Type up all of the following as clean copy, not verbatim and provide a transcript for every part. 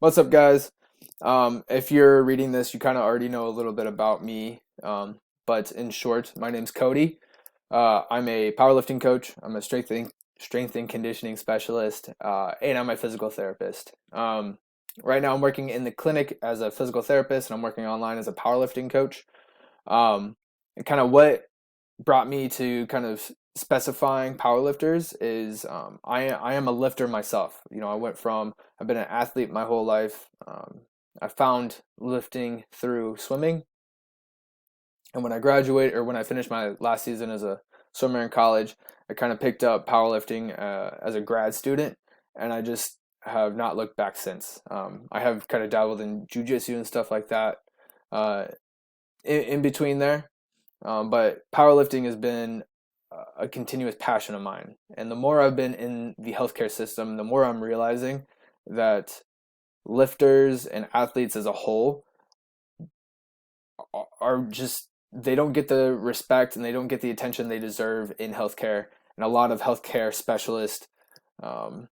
What's up, guys? If you're reading this, you kind of already know a little bit about me. But in short, my name's Cody. I'm a powerlifting coach. I'm a strength and conditioning specialist, and I'm a physical therapist. Right now, I'm working in the clinic as a physical therapist, and I'm working online as a powerlifting coach. And kind of what brought me to kind of specifying powerlifters is I am a lifter myself. I've been an athlete my whole life. I found lifting through swimming, and when I finished my last season as a swimmer in college, I kind of picked up powerlifting as a grad student, and I just have not looked back since. I have kind of dabbled in jujitsu and stuff like that uh, in between there. But powerlifting has been a continuous passion of mine. And the more I've been in the healthcare system, the more I'm realizing that lifters and athletes as a whole are just, they don't get the respect and they don't get the attention they deserve in healthcare. And a lot of healthcare specialists um,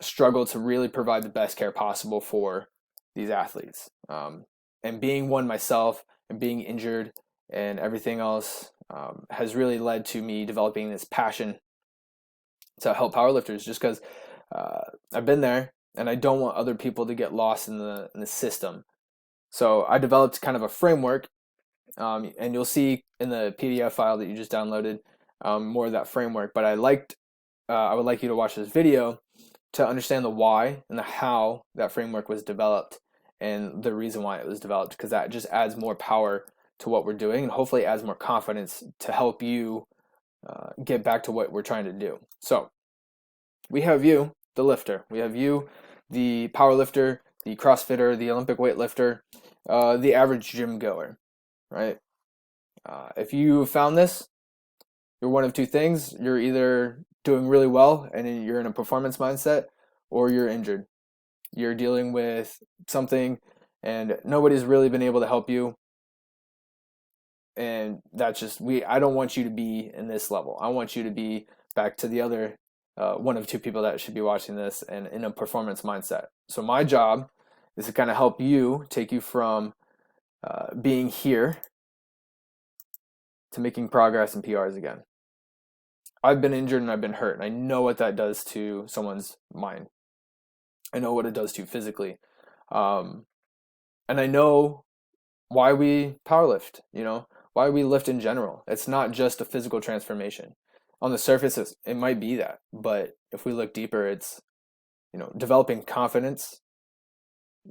struggle to really provide the best care possible for these athletes. And being one myself and being injured and everything else has really led to me developing this passion to help powerlifters just because I've been there and I don't want other people to get lost in the system. So I developed kind of a framework, and you'll see in the PDF file that you just downloaded more of that framework. But I would like you to watch this video to understand the why and the how that framework was developed and the reason why it was developed, because that just adds more power to what we're doing and hopefully adds more confidence to help you get back to what we're trying to do. So we have you, the lifter. We have you, the power lifter, the CrossFitter, the Olympic weightlifter, the average gym goer, right? If you found this, you're one of two things. You're either doing really well and you're in a performance mindset, or you're injured. You're dealing with something and nobody's really been able to help you. And that's just, I don't want you to be in this level. I want you to be back to the other one of two people that should be watching this and in a performance mindset. So my job is to kind of help you, take you from being here to making progress in PRs again. I've been injured and I've been hurt, and I know what that does to someone's mind. I know what it does to you physically. Um, and I know why we powerlift, why we lift in general. It's not just a physical transformation. On the surface, it might be that, but if we look deeper, it's, developing confidence,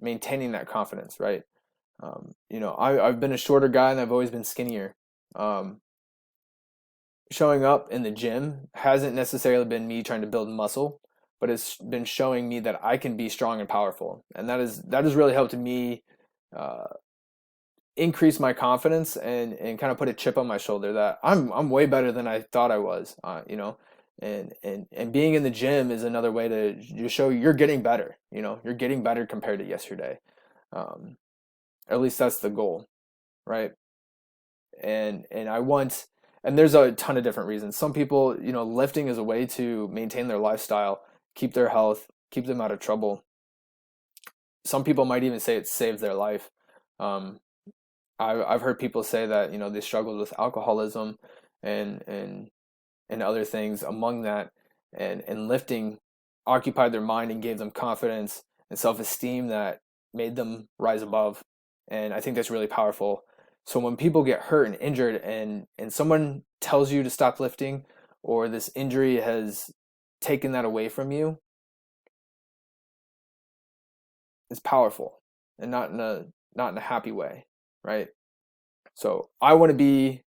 maintaining that confidence, right? I've been a shorter guy and I've always been skinnier. Um, Showing up in the gym hasn't necessarily been me trying to build muscle, but it's been showing me that I can be strong and powerful, and that has really helped me uh, increase my confidence and kind of put a chip on my shoulder that I'm way better than I thought I was. And being in the gym is another way to just show you're getting better. You're getting better compared to yesterday. Um, at least that's the goal, right? And I want, and there's a ton of different reasons. Some people, lifting is a way to maintain their lifestyle, keep their health, keep them out of trouble. Some people might even say it saved their life. Um, I've heard people say that they struggled with alcoholism and and and other things among that, and lifting occupied their mind and gave them confidence and self-esteem that made them rise above. And I think that's really powerful. So when people get hurt and injured and someone tells you to stop lifting, or this injury has taken that away from you, it's powerful, and not in a happy way, right? So I want to be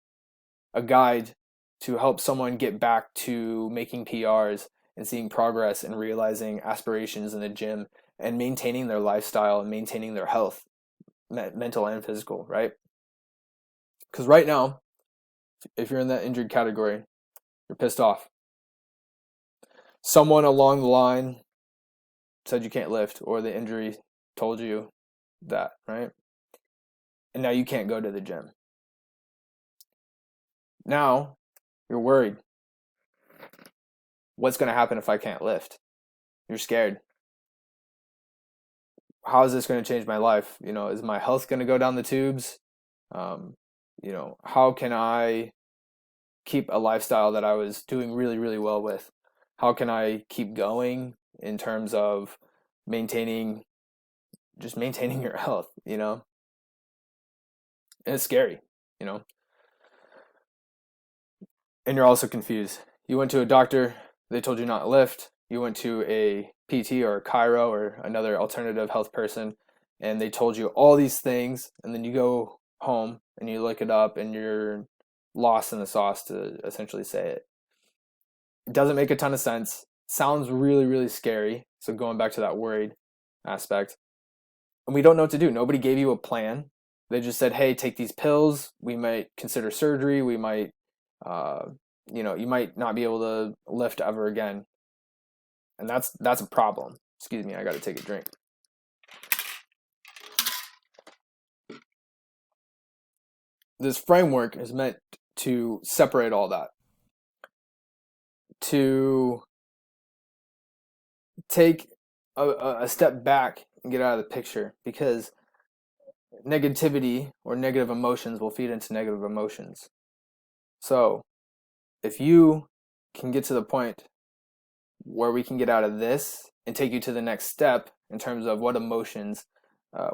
a guide to help someone get back to making PRs and seeing progress and realizing aspirations in the gym and maintaining their lifestyle and maintaining their health, mental and physical, right? Because right now, if you're in that injured category, you're pissed off. Someone along the line said you can't lift, or the injury told you that, right? And now you can't go to the gym. Now you're worried. What's going to happen if I can't lift? You're scared. how is this going to change my life? Is my health going to go down the tubes? Um, how can I keep a lifestyle that I was doing really, really well with? How can I keep going in terms of maintaining, just maintaining your health, And it's scary, you know? And you're also confused. You went to a doctor, they told you not to lift. You went to a PT or a chiro or another alternative health person, and they told you all these things, and then you go home and you look it up and you're lost in the sauce, to essentially say it. It doesn't make a ton of sense. Sounds really, really scary. So going back to that worried aspect. And we don't know what to do. Nobody gave you a plan. They just said, hey, take these pills. We might consider surgery. We might, uh, you might not be able to lift ever again. And that's a problem. Excuse me, I got to take a drink. This framework is meant to separate all that, to take a step back and get out of the picture, because negativity or negative emotions will feed into negative emotions. So if you can get to the point where we can get out of this and take you to the next step in terms of what emotions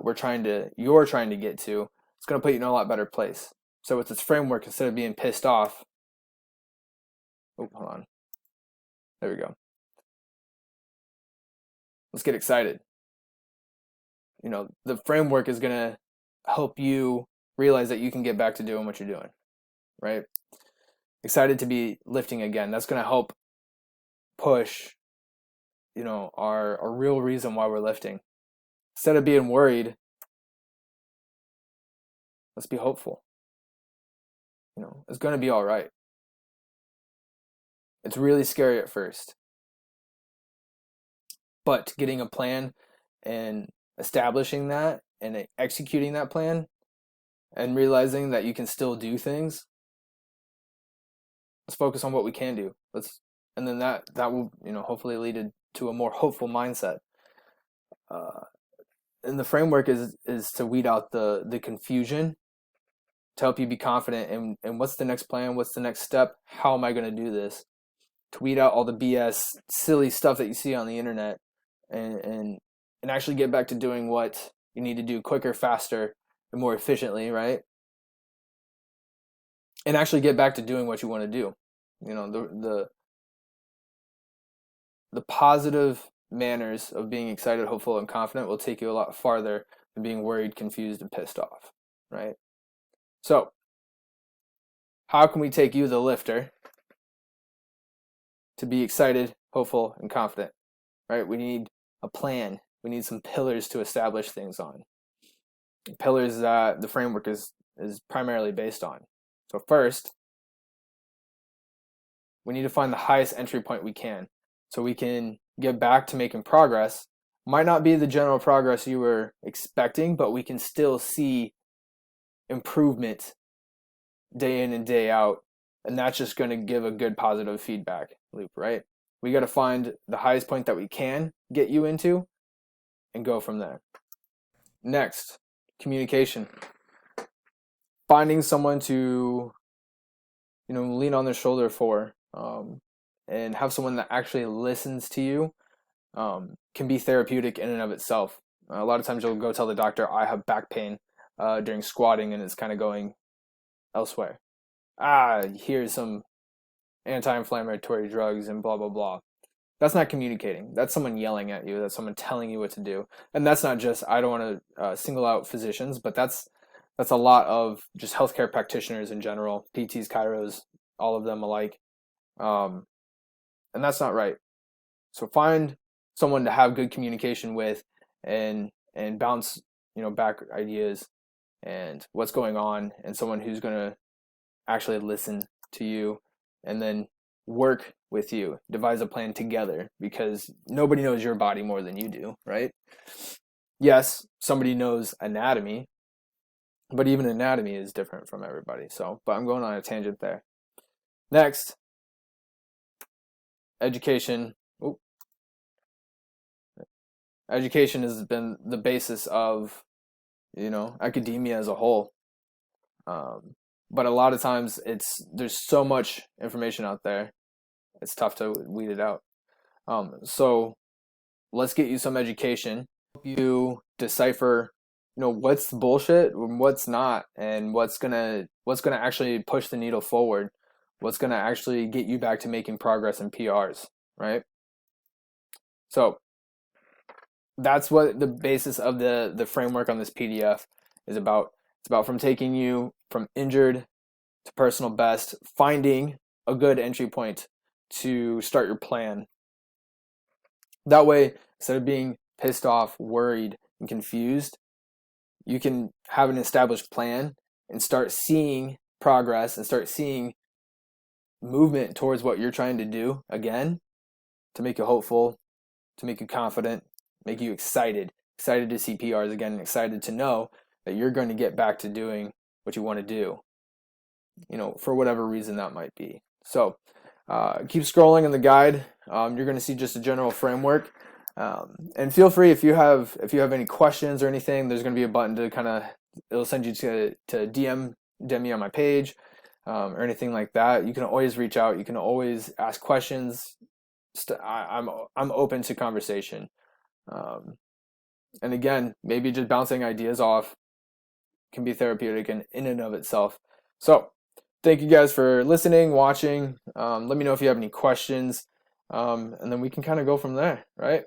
you're trying to get to, it's going to put you in a lot better place. So with this framework, instead of being pissed off, hold on, there we go. Let's get excited. The framework is going to help you realize that you can get back to doing what you're doing, right? Excited to be lifting again. That's going to help push, our real reason why we're lifting. Instead of being worried, let's be hopeful. It's going to be all right. It's really scary at first, but getting a plan and establishing that and executing that plan and realizing that you can still do things. Let's focus on what we can do. And then that will, hopefully lead to a more hopeful mindset. And the framework is to weed out the confusion, to help you be confident in what's the next plan, what's the next step, how am I going to do this, to weed out all the BS, silly stuff that you see on the internet, and actually get back to doing what you need to do quicker, faster, and more efficiently, right? And actually get back to doing what you want to do. The positive manners of being excited, hopeful, and confident will take you a lot farther than being worried, confused, and pissed off, right? So, how can we take you, the lifter, to be excited, hopeful, and confident, right? We need a plan. We need some pillars to establish things on. Pillars that the framework is primarily based on. So first, we need to find the highest entry point we can, so we can get back to making progress. Might not be the general progress you were expecting, but we can still see improvement day in and day out, and that's just going to give a good positive feedback loop, right? We got to find the highest point that we can get you into and go from there. Next, communication. Finding someone to lean on their shoulder for, and have someone that actually listens to you, can be therapeutic in and of itself. A lot of times you'll go tell the doctor, I have back pain during squatting, and it's kind of going elsewhere. Here's some anti-inflammatory drugs and blah, blah, blah. That's not communicating. That's someone yelling at you. That's someone telling you what to do. And that's not just, I don't want to single out physicians, but that's a lot of just healthcare practitioners in general, PTs, chiros, all of them alike. And that's not right. So find someone to have good communication with, and bounce, back ideas and what's going on, and someone who's going to actually listen to you and then work with you, devise a plan together, because nobody knows your body more than you do, right? Yes, somebody knows anatomy, but even anatomy is different from everybody. But I'm going on a tangent there. Next, education. Education has been the basis of, academia as a whole. But a lot of times there's so much information out there, it's tough to weed it out. So let's get you some education, help you decipher, what's bullshit and what's not, and what's gonna actually push the needle forward, what's gonna actually get you back to making progress in PRs, right? So that's what the basis of the framework on this PDF is about. It's about from taking you from injured to personal best, finding a good entry point to start your plan. That way, instead of being pissed off, worried, and confused, you can have an established plan and start seeing progress and start seeing movement towards what you're trying to do again, to make you hopeful, to make you confident, make you excited to see PRs again, and excited to know that you're going to get back to doing what you want to do, for whatever reason that might be. So keep scrolling in the guide. You're going to see just a general framework. And feel free, if you have any questions or anything, there's going to be a button to it'll send you to DM me on my page, or anything like that. You can always reach out. You can always ask questions. I'm open to conversation. And again, maybe just bouncing ideas off can be therapeutic in and of itself. So thank you guys for listening, watching. Let me know if you have any questions, and then we can kind of go from there, right?